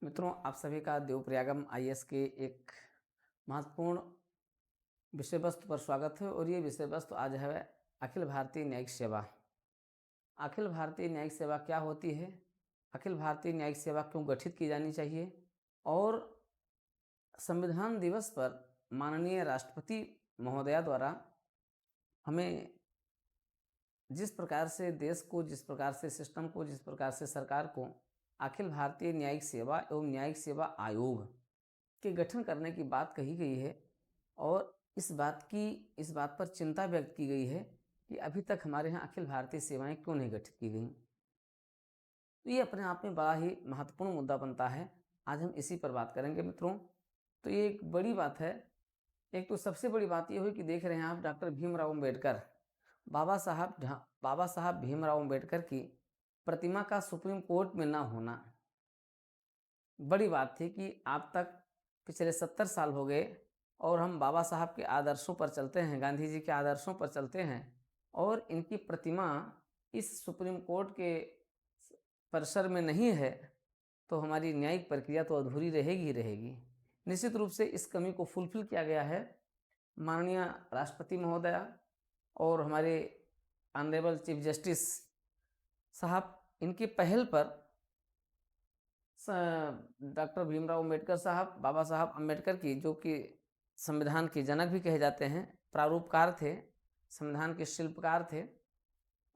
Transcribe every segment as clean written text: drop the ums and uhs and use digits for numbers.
मित्रों, आप सभी का देवप्रयागम आईएएस के एक महत्वपूर्ण विषय वस्तु पर स्वागत है। और ये विषय वस्तु आज है अखिल भारतीय न्यायिक सेवा। अखिल भारतीय न्यायिक सेवा क्या होती है, अखिल भारतीय न्यायिक सेवा क्यों गठित की जानी चाहिए, और संविधान दिवस पर माननीय राष्ट्रपति महोदया द्वारा हमें जिस प्रकार से देश को, जिस प्रकार से सिस्टम को, जिस प्रकार से सरकार को अखिल भारतीय न्यायिक सेवा एवं न्यायिक सेवा आयोग के गठन करने की बात कही गई है, और इस बात पर चिंता व्यक्त की गई है कि अभी तक हमारे यहाँ अखिल भारतीय सेवाएं क्यों नहीं गठित की गई। तो ये अपने आप में बड़ा ही महत्वपूर्ण मुद्दा बनता है। आज हम इसी पर बात करेंगे मित्रों। तो ये एक बड़ी बात है। एक तो सबसे बड़ी बात ये हुई कि देख रहे हैं आप डॉक्टर भीमराव अम्बेडकर, बाबा साहब भीमराव अम्बेडकर की प्रतिमा का सुप्रीम कोर्ट में ना होना बड़ी बात थी कि आप तक पिछले 70 साल हो गए और हम बाबा साहब के आदर्शों पर चलते हैं, गांधी जी के आदर्शों पर चलते हैं, और इनकी प्रतिमा इस सुप्रीम कोर्ट के परिसर में नहीं है, तो हमारी न्यायिक प्रक्रिया तो अधूरी रहेगी ही रहेगी। निश्चित रूप से इस कमी को फुलफिल किया गया है। माननीय राष्ट्रपति महोदया और हमारे ऑनरेबल चीफ जस्टिस साहब, इनकी पहल पर डॉक्टर भीमराव अम्बेडकर साहब, बाबा साहब अम्बेडकर की, जो कि संविधान के जनक भी कहे जाते हैं, प्रारूपकार थे, संविधान के शिल्पकार थे,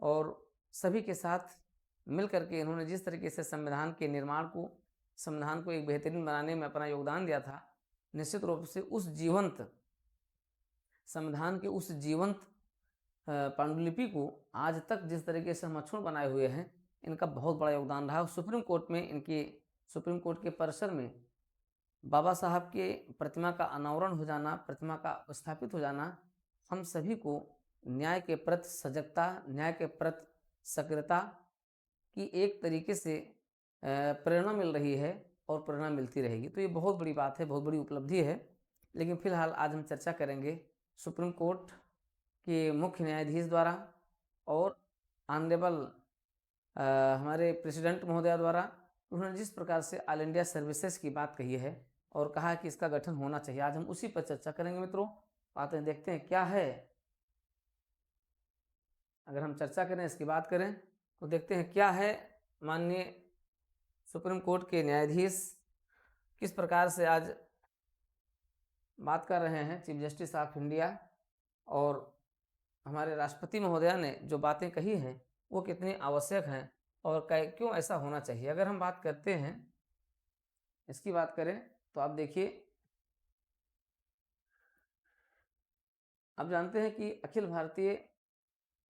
और सभी के साथ मिल करके इन्होंने जिस तरीके से संविधान के निर्माण को, संविधान को एक बेहतरीन बनाने में अपना योगदान दिया था, निश्चित रूप से उस जीवंत संविधान के उस जीवंत पांडुलिपि को आज तक जिस तरीके से हम अक्षुण्ण बनाए हुए हैं, इनका बहुत बड़ा योगदान रहा। सुप्रीम कोर्ट में, इनकी सुप्रीम कोर्ट के परिसर में बाबा साहब के प्रतिमा का अनावरण हो जाना, प्रतिमा का स्थापित हो जाना, हम सभी को न्याय के प्रति सजगता, न्याय के प्रति सक्रियता की एक तरीके से प्रेरणा मिल रही है और प्रेरणा मिलती रहेगी। तो ये बहुत बड़ी बात है, बहुत बड़ी उपलब्धि है। लेकिन फिलहाल आज हम चर्चा करेंगे सुप्रीम कोर्ट के मुख्य न्यायाधीश द्वारा और ऑनरेबल हमारे प्रेसिडेंट महोदया द्वारा उन्होंने जिस प्रकार से ऑल इंडिया सर्विसेज की बात कही है और कहा कि इसका गठन होना चाहिए, आज हम उसी पर चर्चा करेंगे मित्रों। आते हैं, देखते हैं क्या है। अगर हम चर्चा करें, इसकी बात करें, तो देखते हैं क्या है। माननीय सुप्रीम कोर्ट के न्यायाधीश किस प्रकार से आज बात कर रहे हैं, चीफ जस्टिस ऑफ इंडिया, और हमारे राष्ट्रपति महोदया ने जो बातें कही हैं वो कितनी आवश्यक हैं और क्यों ऐसा होना चाहिए। अगर हम बात करते हैं, इसकी बात करें, तो आप देखिए, आप जानते हैं कि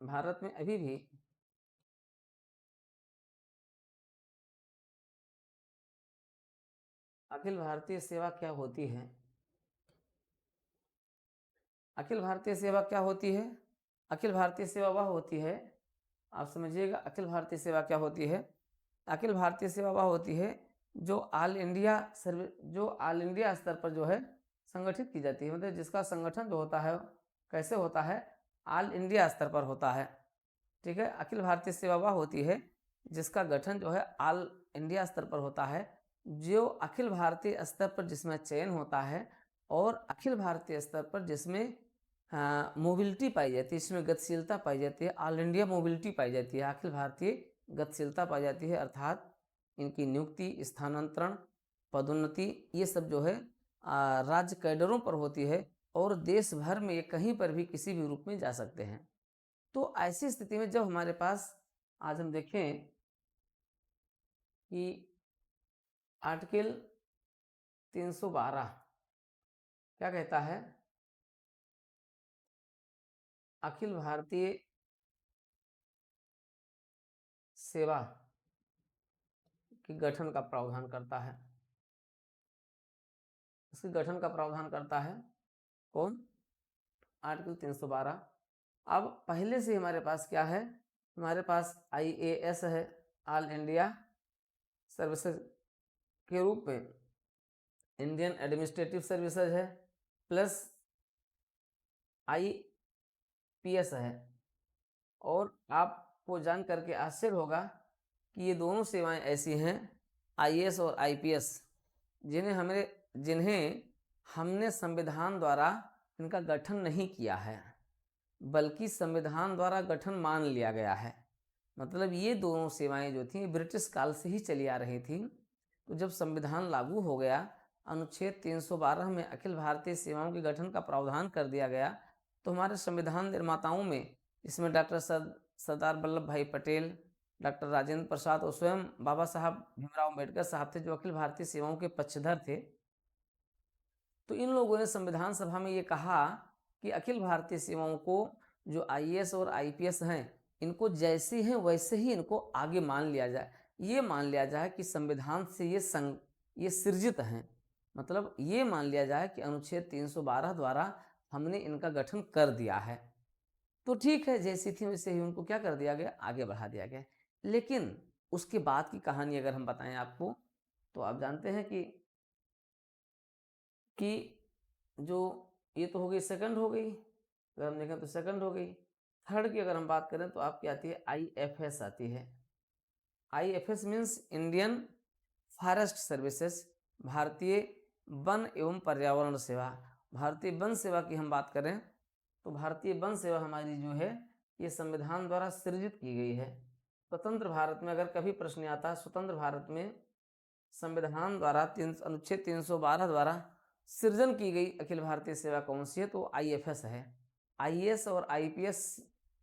भारत में अभी भी अखिल भारतीय सेवा क्या होती है। अखिल भारतीय सेवा क्या होती है? अखिल भारतीय सेवा वह होती है, आप समझिएगा, अखिल भारतीय सेवा क्या होती है। अखिल भारतीय सेवा वह होती है जो ऑल इंडिया स्तर पर जो है संगठित की जाती है। मतलब जिसका संगठन जो होता है कैसे होता है, ऑल इंडिया स्तर पर होता है। ठीक है, अखिल भारतीय सेवा वह होती है जिसका गठन जो है ऑल इंडिया स्तर पर होता है, जो अखिल भारतीय स्तर पर जिसमें चयन होता है और अखिल भारतीय स्तर पर जिसमें मोबिलिटी पाई जाती है, इसमें गतिशीलता पाई जाती है, ऑल इंडिया मोबिलिटी पाई जाती है, अखिल भारतीय गतिशीलता पाई जाती है। अर्थात इनकी नियुक्ति, स्थानांतरण, पदोन्नति, ये सब जो है राज्य कैडरों पर होती है और देश भर में ये कहीं पर भी किसी भी रूप में जा सकते हैं। तो ऐसी स्थिति में जब हमारे पास आज हम देखें कि आर्टिकल 312 क्या कहता है, अखिल भारतीय सेवा के गठन का प्रावधान करता है। इसके गठन का प्रावधान करता है कौन? आर्टिकल 312। अब पहले से हमारे पास क्या है, हमारे पास IAS है, ऑल इंडिया सर्विसेज के रूप में, इंडियन एडमिनिस्ट्रेटिव सर्विसेज है, प्लस IPS है। और आपको जान करके आश्चर्य होगा कि ये दोनों सेवाएं ऐसी हैं, IAS और IPS, जिन्हें हमने संविधान द्वारा इनका गठन नहीं किया है, बल्कि संविधान द्वारा गठन मान लिया गया है। मतलब ये दोनों सेवाएं जो थी ब्रिटिश काल से ही चली आ रही थी। तो जब संविधान लागू हो गया, अनुच्छेद 312 में अखिल भारतीय सेवाओं के गठन का प्रावधान कर दिया गया, तो हमारे संविधान निर्माताओं में इसमें डॉक्टर सरदार वल्लभ भाई पटेल, डॉक्टर राजेंद्र प्रसाद और स्वयं बाबा साहब भीमराव अम्बेडकर साहब थे, जो अखिल भारतीय सेवाओं के पक्षधर थे। तो इन लोगों ने संविधान सभा में ये कहा कि अखिल भारतीय सेवाओं को जो आईएएस और आईपीएस हैं, इनको जैसे हैं वैसे ही इनको आगे मान लिया जाए। ये मान लिया जाए कि संविधान से ये सृजित हैं। मतलब ये मान लिया जाए कि अनुच्छेद 312 द्वारा हमने इनका गठन कर दिया है। तो ठीक है, जैसी थी वैसे ही उनको क्या कर दिया गया, आगे बढ़ा दिया गया। लेकिन उसके बाद की कहानी अगर हम बताएं आपको, तो आप जानते हैं कि जो ये तो हो गई, सेकंड हो गई, अगर हम देखें तो सेकंड हो गई। थर्ड की अगर हम बात करें तो आपकी आती है आईएफएस आती है। IFS means Indian forest services, भारतीय वन एवं पर्यावरण सेवा। भारतीय वन सेवा की हम बात करें तो भारतीय वन सेवा हमारी जो है ये संविधान द्वारा सृजित की गई है। स्वतंत्र भारत में अगर कभी प्रश्न आता है, स्वतंत्र भारत में संविधान द्वारा अनुच्छेद 312 द्वारा सृजन की गई अखिल भारतीय सेवा कौन सी है, तो आईएफएस है। आईएएस और आईपीएस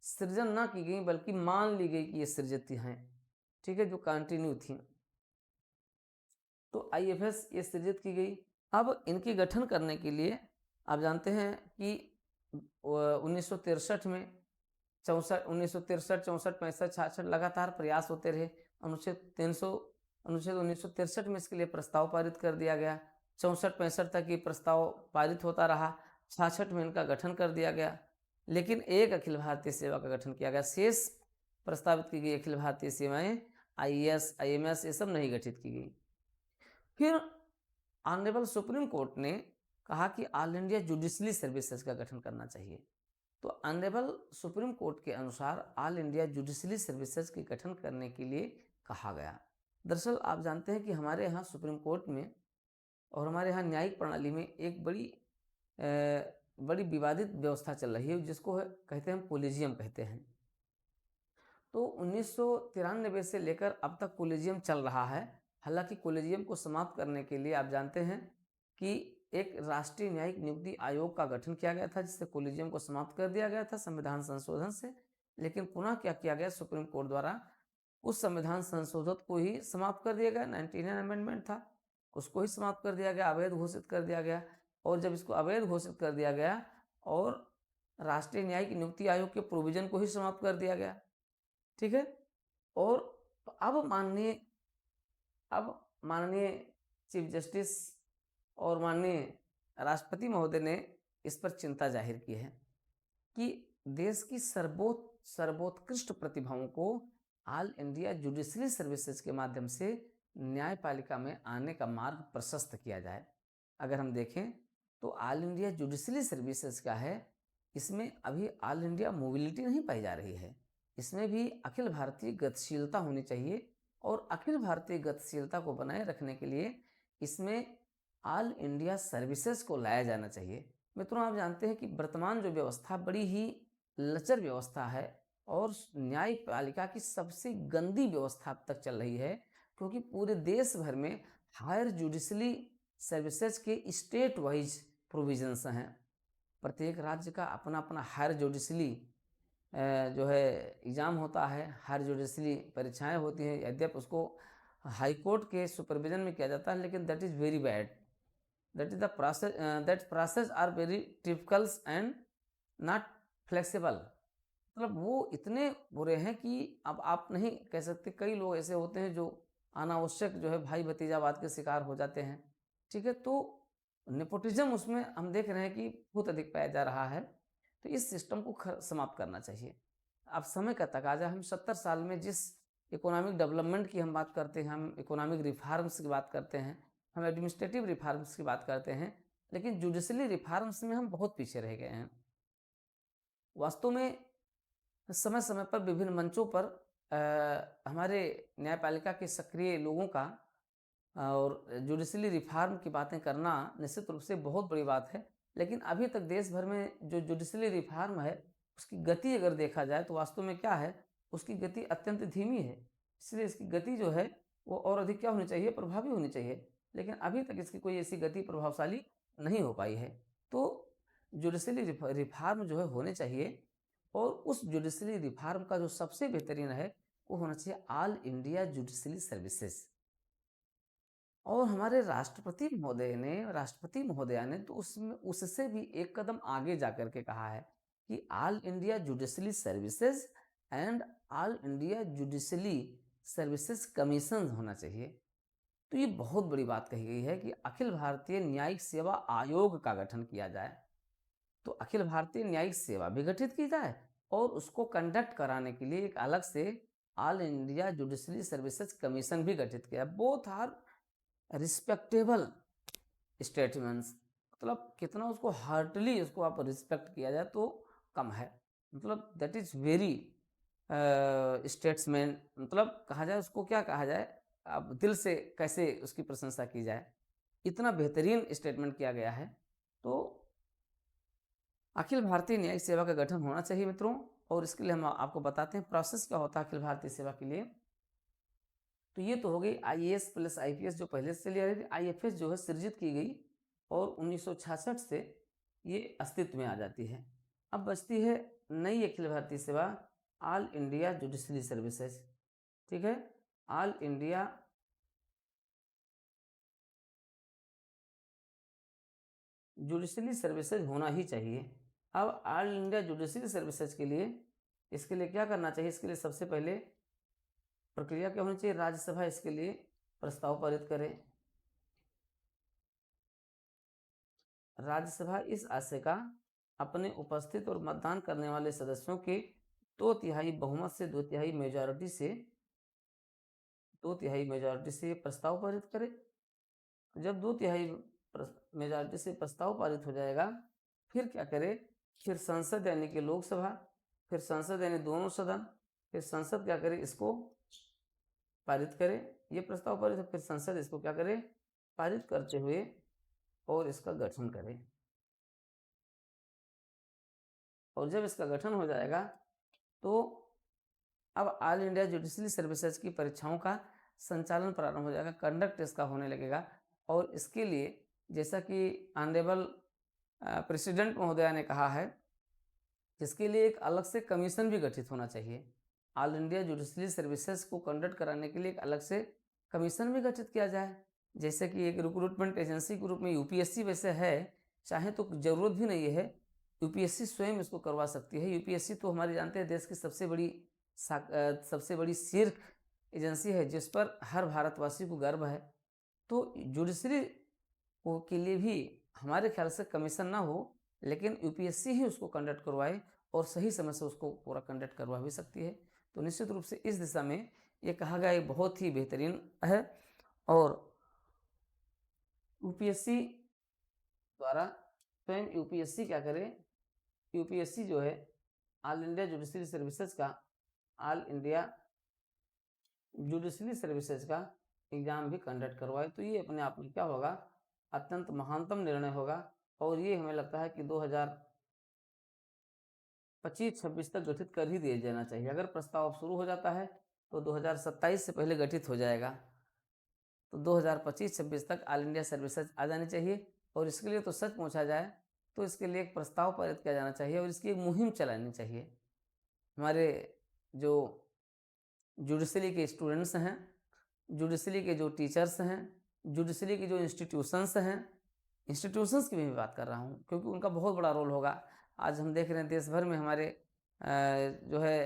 सृजन ना की गई, बल्कि मान ली गई कि ये सृजित हैं, ठीक है, जो कंटिन्यू थी। तो आईएफएस ये सृजित की गई। अब इनकी गठन करने के लिए आप जानते हैं कि 1963 में 1963, 64, 65, 66 लगातार प्रयास होते रहे। अनुच्छेद 1963 में इसके लिए प्रस्ताव पारित कर दिया गया। 64-65 तक ये प्रस्ताव पारित होता रहा। 66 में इनका गठन कर दिया गया, लेकिन एक अखिल भारतीय सेवा का गठन किया गया। शेष प्रस्तावित की गई अखिल भारतीय सेवाएं आईएएस, आईएमएस ये सब नहीं गठित की गई। फिर ऑनरेबल सुप्रीम कोर्ट ने कहा कि ऑल इंडिया जुडिशरी सर्विसेज का गठन करना चाहिए। तो ऑनरेबल सुप्रीम कोर्ट के अनुसार ऑल इंडिया जुडिशरी सर्विसेज के गठन करने के लिए कहा गया। दरअसल आप जानते हैं कि हमारे यहाँ सुप्रीम कोर्ट में और हमारे यहाँ न्यायिक प्रणाली में एक बड़ी विवादित व्यवस्था चल रही है, जिसको कहते हैं कोलेजियम कहते हैं। तो 1993 से लेकर अब तक कोलेजियम चल रहा है। हालांकि कोलेजियम को समाप्त करने के लिए आप जानते हैं कि एक राष्ट्रीय न्यायिक नियुक्ति आयोग का गठन किया गया था, जिससे कोलेजियम को समाप्त कर दिया गया था संविधान संशोधन से। लेकिन पुनः क्या किया गया, सुप्रीम कोर्ट द्वारा उस संविधान संशोधन को ही समाप्त कर दिया गया। 99 अमेंडमेंट था, उसको ही समाप्त कर दिया गया, अवैध घोषित कर दिया गया। और जब इसको अवैध घोषित कर दिया गया और राष्ट्रीय न्यायिक नियुक्ति आयोग के प्रोविजन को ही समाप्त कर दिया गया, ठीक है। और अब माननीय चीफ जस्टिस और माननीय राष्ट्रपति महोदय ने इस पर चिंता जाहिर की है कि देश की सर्वोत्कृष्ट प्रतिभाओं को ऑल इंडिया जुडिशरी सर्विसेज के माध्यम से न्यायपालिका में आने का मार्ग प्रशस्त किया जाए। अगर हम देखें तो ऑल इंडिया जुडिशरी सर्विसेज क्या है, इसमें अभी ऑल इंडिया मोबिलिटी नहीं पाई जा रही है, इसमें भी अखिल भारतीय गतिशीलता होनी चाहिए। और अखिल भारतीय गतिशीलता को बनाए रखने के लिए इसमें ऑल इंडिया सर्विसेज को लाया जाना चाहिए। मित्रों, आप जानते हैं कि वर्तमान जो व्यवस्था बड़ी ही लचर व्यवस्था है और न्यायपालिका की सबसे गंदी व्यवस्था अब तक चल रही है, क्योंकि पूरे देश भर में हायर जुडिशरी सर्विसेज के स्टेट वाइज प्रोविजंस हैं। प्रत्येक राज्य का अपना अपना हायर जुडिशरी जो है एग्ज़ाम होता है, हायर जुडिशरी परीक्षाएं होती हैं। यद्यपि उसको हाई कोर्ट के सुपरविजन में किया जाता है, लेकिन that is very bad. That is the process, that process are very typicals and not flexible. मतलब वो इतने बुरे हैं कि अब आप नहीं कह सकते। कई लोग ऐसे होते हैं जो अनावश्यक जो है भाई भतीजावाद के शिकार हो जाते हैं, ठीक है। तो नेपोटिज्म उसमें हम देख रहे हैं कि बहुत अधिक पाया जा रहा है। तो इस सिस्टम को समाप्त करना चाहिए। अब समय का तकाजा, हम 70 साल में जिस इकोनॉमिक डेवलपमेंट की हम बात करते हैं, हम इकोनॉमिक रिफॉर्म्स की बात करते हैं, हम एडमिनिस्ट्रेटिव रिफॉर्म्स की बात करते हैं, लेकिन जुडिशरी रिफॉर्म्स में हम बहुत पीछे रह गए हैं। वास्तव में समय समय पर विभिन्न मंचों पर हमारे न्यायपालिका के सक्रिय लोगों का और जुडिशली रिफॉर्म की बातें करना निश्चित रूप से बहुत बड़ी बात है, लेकिन अभी तक देश भर में जो जुडिशली रिफॉर्म है उसकी गति अगर देखा जाए तो वास्तव में क्या है, उसकी गति अत्यंत धीमी है। इसलिए इसकी गति जो है वो और अधिक क्या होनी चाहिए, प्रभावी होनी चाहिए, लेकिन अभी तक इसकी कोई ऐसी गति प्रभावशाली नहीं हो पाई है। तो जुडिशली रिफॉर्म जो है होने चाहिए, और उस जुडिशली रिफॉर्म का जो सबसे बेहतरीन है वो होना चाहिए ऑल इंडिया जुडिशली सर्विसेज। और हमारे राष्ट्रपति महोदया ने तो उसमें उससे भी एक कदम आगे जाकर के कहा है कि all India judicially services and all India judicially services commission होना चाहिए। तो ये बहुत बड़ी बात कही गई है कि अखिल भारतीय न्यायिक सेवा आयोग का गठन किया जाए। तो अखिल भारतीय न्यायिक सेवा भी गठित की जाए और उसको कंडक्ट कराने के लिए एक अलग से all India judiciary services commission भी गठित किया। बोथ आर रिस्पेक्टेबल स्टेटमेंट्स, मतलब कितना उसको हार्टली उसको आप रिस्पेक्ट किया जाए तो कम है, मतलब दैट इज वेरी स्टेट्समैन, मतलब कहा जाए उसको क्या कहा जाए, अब दिल से कैसे उसकी प्रशंसा की जाए, इतना बेहतरीन स्टेटमेंट किया गया है। तो अखिल भारतीय न्यायिक सेवा का गठन होना चाहिए मित्रों, और इसके लिए हम आपको बताते हैं प्रोसेस क्या होता है अखिल भारतीय सेवा के लिए। तो ये तो हो गई आईएएस प्लस आईपीएस जो पहले से लिया रही, आईएफएस जो है सृजित की गई और 1966 से ये अस्तित्व में आ जाती है। अब बचती है नई अखिल भारतीय सेवा ऑल इंडिया जुडिशरी सर्विसेज, ठीक है, ऑल इंडिया जुडिशरी सर्विसेज होना ही चाहिए। अब ऑल इंडिया जुडिशरी सर्विसेज के लिए, इसके लिए क्या करना चाहिए, इसके लिए सबसे पहले प्रक्रिया क्या होनी चाहिए, राज्यसभा इसके लिए प्रस्ताव पारित करे। राज्यसभा इस आशय का अपने उपस्थित और मतदान करने वाले सदस्यों के 2/3 बहुमत से 2/3 मेजॉरिटी से प्रस्ताव पारित करे। जब 2/3 मेजॉरिटी से प्रस्ताव पारित हो जाएगा, फिर क्या करे, फिर संसद यानी कि लोकसभा, फिर संसद यानी दोनों सदन, फिर संसद क्या करे, इसको पारित करे, ये प्रस्ताव पारित हो, फिर संसद इसको क्या करे, पारित करते हुए और इसका गठन करे। और जब इसका गठन हो जाएगा तो अब ऑल इंडिया जुडिशरी सर्विसेज की परीक्षाओं का संचालन प्रारंभ हो जाएगा, कंडक्ट इसका होने लगेगा। और इसके लिए जैसा कि ऑनरेबल प्रेसिडेंट महोदया ने कहा है, इसके लिए एक अलग से कमीशन भी गठित होना चाहिए। ऑल इंडिया जुडिशरी सर्विसेज को कंडक्ट कराने के लिए एक अलग से कमीशन भी गठित किया जाए, जैसे कि एक रिक्रूटमेंट एजेंसी के रूप में यूपीएससी वैसे है, चाहे तो जरूरत भी नहीं है, यूपीएससी स्वयं इसको करवा सकती है। यूपीएससी तो हमारे जानते हैं देश की सबसे बड़ी शीर्ष एजेंसी है जिस पर हर भारतवासी को गर्व है। तो जुडिशरी के लिए भी हमारे ख्याल से कमीशन ना हो, लेकिन यूपीएससी ही उसको कंडक्ट करवाए और सही समय से उसको पूरा कंडक्ट करवा भी सकती है। तो निश्चित रूप से इस दिशा में ये कहा गया बहुत ही बेहतरीन है। और यूपीएससी द्वारा स्वयं यूपीएससी क्या करे, यूपीएससी जो है ऑल इंडिया जुडिशरी सर्विसेज का ऑल इंडिया जुडिशरी सर्विसेज का एग्जाम भी कंडक्ट करवाए। तो ये अपने आप में क्या होगा, अत्यंत महानतम निर्णय होगा। और ये हमें लगता है कि 2025-26 तक गठित कर ही दिया जाना चाहिए। अगर प्रस्ताव शुरू हो जाता है तो 2027 से पहले गठित हो जाएगा, तो 2025-26 तक ऑल इंडिया सर्विसेज आ जानी चाहिए। और इसके लिए तो सच पूछा जाए तो इसके लिए एक प्रस्ताव पारित किया जाना चाहिए और इसकी एक मुहिम चलानी चाहिए। हमारे जो जुडिशरी के स्टूडेंट्स हैं, जुडिशरी के जो टीचर्स हैं, जुडिशरी के जो इंस्टीट्यूशंस हैं, इंस्टीट्यूशंस की भी मैं बात कर रहा हूँ क्योंकि उनका बहुत बड़ा रोल होगा। आज हम देख रहे हैं देश भर में हमारे जो है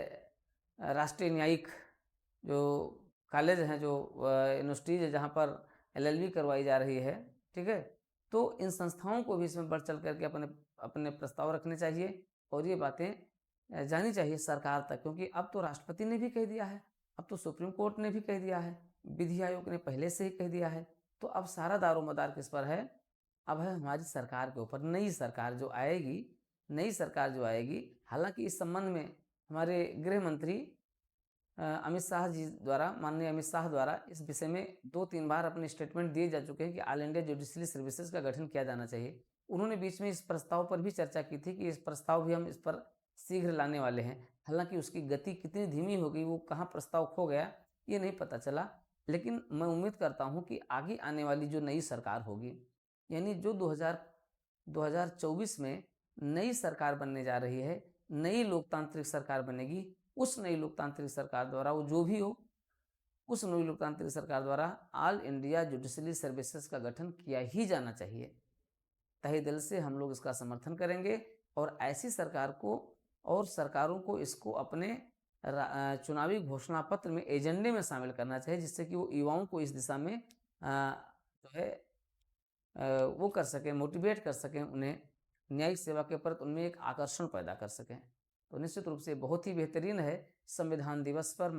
राष्ट्रीय न्यायिक जो कॉलेज हैं, जो यूनिवर्सिटीज़ है जहाँ पर एलएलबी करवाई जा रही है, ठीक है, तो इन संस्थाओं को भी इसमें बढ़ चढ़ करके अपने अपने प्रस्ताव रखने चाहिए और ये बातें जानी चाहिए सरकार तक, क्योंकि अब तो राष्ट्रपति ने भी कह दिया है, अब तो सुप्रीम कोर्ट ने भी कह दिया है, विधि आयोग ने पहले से ही कह दिया है। तो अब सारा दारोमदार किस पर है, अब है हमारी सरकार के ऊपर। नई सरकार जो आएगी, हालांकि इस संबंध में हमारे गृह मंत्री अमित शाह जी द्वारा, माननीय अमित शाह द्वारा इस विषय में 2-3 बार अपने स्टेटमेंट दिए जा चुके हैं कि ऑल इंडिया जुडिशरी सर्विसेज का गठन किया जाना चाहिए। उन्होंने बीच में इस प्रस्ताव पर भी चर्चा की थी कि इस प्रस्ताव भी हम इस पर शीघ्र लाने वाले हैं। हालांकि उसकी गति कितनी धीमी हो गई, वो कहाँ प्रस्ताव खो गया, ये नहीं पता चला। लेकिन मैं उम्मीद करता हूँ कि आगे आने वाली जो नई सरकार होगी, यानी जो 2024 में नई सरकार बनने जा रही है, नई लोकतांत्रिक सरकार बनेगी, उस नई लोकतांत्रिक सरकार द्वारा, वो जो भी हो, उस नई लोकतांत्रिक सरकार द्वारा ऑल इंडिया जुडिशरी सर्विसेज का गठन किया ही जाना चाहिए। तहे दिल से हम लोग इसका समर्थन करेंगे और ऐसी सरकार को और सरकारों को इसको अपने चुनावी घोषणा पत्र में, एजेंडे में शामिल करना चाहिए, जिससे कि वो युवाओं को इस दिशा में जो है वो कर सकें, मोटिवेट कर सकें, उन्हें न्यायिक सेवा के प्रति उनमें एक आकर्षण पैदा कर सकें। तो निश्चित रूप से बहुत ही बेहतरीन है संविधान दिवस पर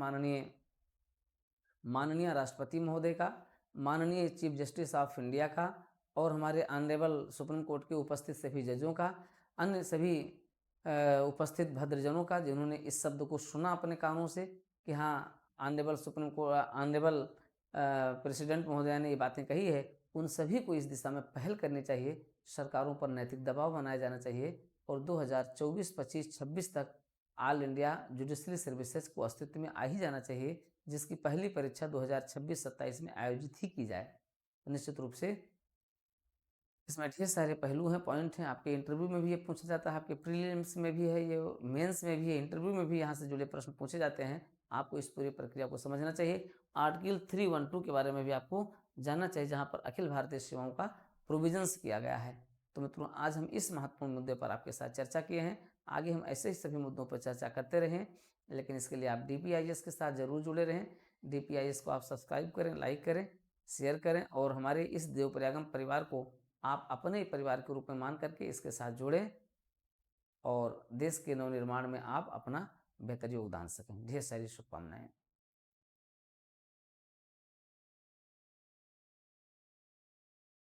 माननीय राष्ट्रपति महोदय का, माननीय चीफ जस्टिस ऑफ इंडिया का और हमारे ऑनरेबल सुप्रीम कोर्ट के उपस्थित सभी जजों का, अन्य सभी उपस्थित भद्रजनों का, जिन्होंने इस शब्द को सुना अपने कानों से कि हाँ, ऑनरेबल प्रेसिडेंट महोदया ने ये बातें कही है, उन सभी को इस दिशा में पहल करनी चाहिए। सरकारों पर नैतिक दबाव बनाया जाना चाहिए और 2024, 25, 26 तक ऑल इंडिया जुडिशरी सर्विसेज को अस्तित्व में आ ही जाना चाहिए, जिसकी पहली परीक्षा 2026-27 में आयोजित ही की जाए। तो निश्चित रूप से इसमें ढेर सारे पहलू हैं, पॉइंट हैं। आपके इंटरव्यू में भी ये पूछा जाता है, आपके प्रीलिम्स में भी है, ये मेंस में भी है, इंटरव्यू में भी यहाँ से जुड़े प्रश्न पूछे जाते हैं। आपको इस पूरी प्रक्रिया को समझना चाहिए। आर्टिकल 312 के बारे में भी आपको जानना चाहिए, जहाँ पर अखिल भारतीय सेवाओं का प्रोविजंस किया गया है। तो मित्रों, आज हम इस महत्वपूर्ण मुद्दे पर आपके साथ चर्चा किए हैं। आगे हम ऐसे ही सभी मुद्दों पर चर्चा करते रहें, लेकिन इसके लिए आप DPIS के साथ जरूर जुड़े रहें। DPIS को आप सब्सक्राइब करें, लाइक करें, शेयर करें और हमारे इस देवप्रयागम परिवार को आप अपने परिवार के रूप में मान करके इसके साथ जुड़ें और देश के नवनिर्माण में आप अपना बेहतर योगदान सकें। ढेर सारी शुभकामनाएं।